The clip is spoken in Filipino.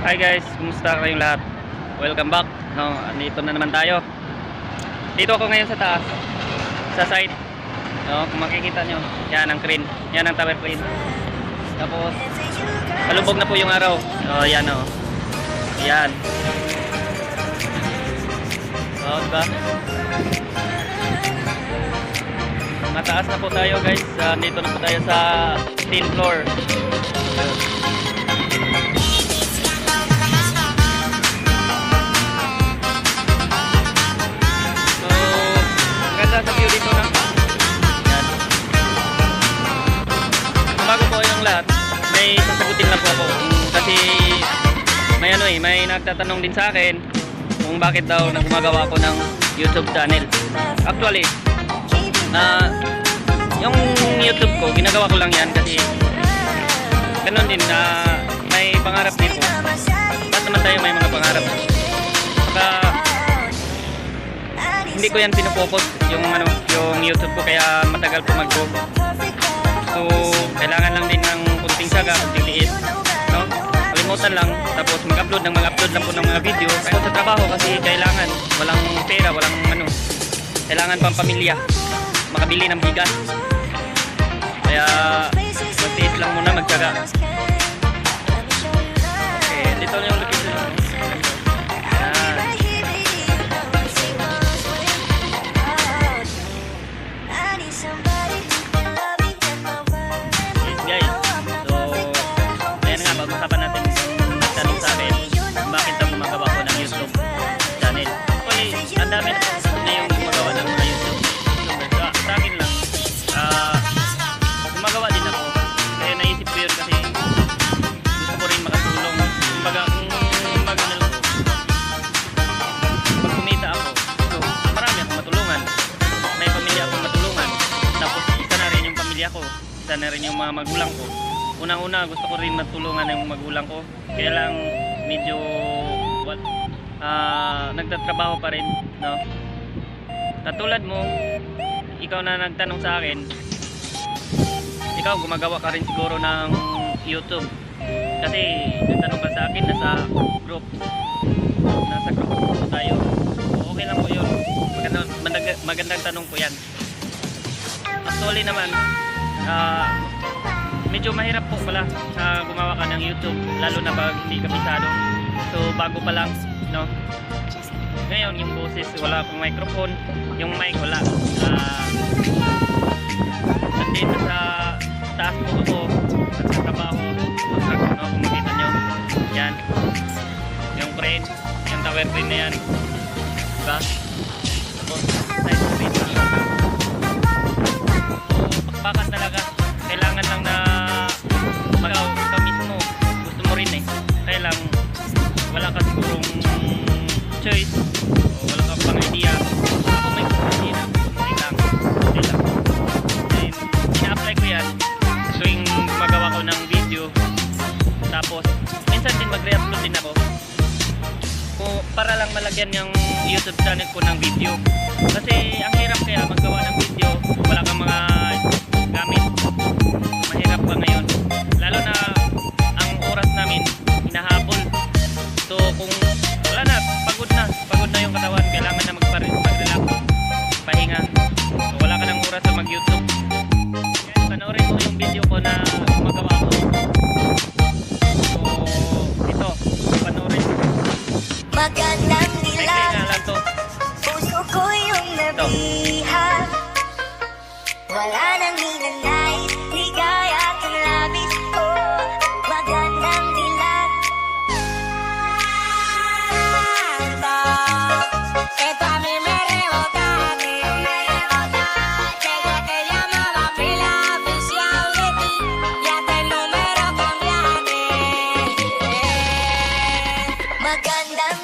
Hi guys, kumusta kayong lahat? Welcome back. Andito na naman tayo. Dito ako ngayon sa taas, sa site. Kung makikita nyo, yan ang crane, yan ang tower crane. Tapos palubog na po yung araw. Yan yan. Diba? Mataas na po tayo guys. Dito na po tayo sa steel floor. Sa view dito na. Yan. Bago po yung lahat, may sasagutin lang po ako. Kasi may nagtatanong din sa akin kung bakit daw gumagawa ako ng YouTube channel. Actually, yung YouTube ko, ginagawa ko lang yan kasi ganun din na may pangarap din po. Ba't naman tayo may mga pangarap? Saka hindi ko yan pinopokus yung YouTube ko, kaya matagal po mag-grow. So kailangan lang din ng kunting saga, kunting liit, kalimutan lang, tapos mag-upload lang po ng mga video. Ako sa trabaho kasi kailangan, walang pera, kailangan pang pamilya, makabili ng bigas, kaya magtiis lang muna, magsaga. Okay, dito na yung location. Pag-usapan natin kung nagtanong sa akin bakit daw gumagawa ko ng YouTube channel. Actually, ang dami na yung gumagawa ng mga YouTube. Sa akin lang, gumagawa din ako. Kaya naisip ko yun kasi gusto ko rin makatulong. Kumbaga na lang ko. Pag kumita ako, so, marami akong matulungan. May pamilya akong matulungan. Tapos isa na rin yung pamilya ko. Isa na rin yung mga magulang ko. Unang-una, gusto ko rin matulungan ng magulang ko. Kaya lang medyo nagtatrabaho pa rin, no? Katulad mo, ikaw na nagtanong sa akin, ikaw gumagawa ka rin siguro ng YouTube. Kasi nagtanong ka sa akin, nasa group tayo. So, okay lang po yun. Magandang tanong po yan. Actually naman, medyo mahirap po pala gumawa ka ng YouTube, lalo na pag hindi kabisado. So bago pa lang, no? Ngayon yung boses, wala akong microphone, yung mic wala. Nandito sa taas po ako at sa trabaho, kung makita nyo, yan yung crane, yung tower crane na yan, diba? Tapos nice crane na. So pakpakan talaga, kailangan lang na ikaw mismo gusto mo rin kaya lang wala ka sigurong choice o wala ka pang idea. Ako may idea na okay lang then ina-apply ko yan tuwing magawa ko ng video. Tapos minsan din mag-re-upload din ako para lang malagyan yung YouTube channel ko ng video, kasi ang hirap kaya magawa ng video wala kang mga gamit. Mahirap pa ngayon, lalo na ang oras namin hinahabol. So kung wala na, pagod na yung katawan, kailangan na mag-relax, pahinga. So wala ka ng oras sa mag-YouTube. Panoorin mo yung video ko na gumagawa ko. So ito, panoorin. Magandang nilang, puso ko yung nabihan. Wala nang hinanais, ligaya at labis. Oh, magandang dilag. Esto a mí me rebota. Desde que llamaba pila oficial de ti, ya te el número cambiaste. Magandang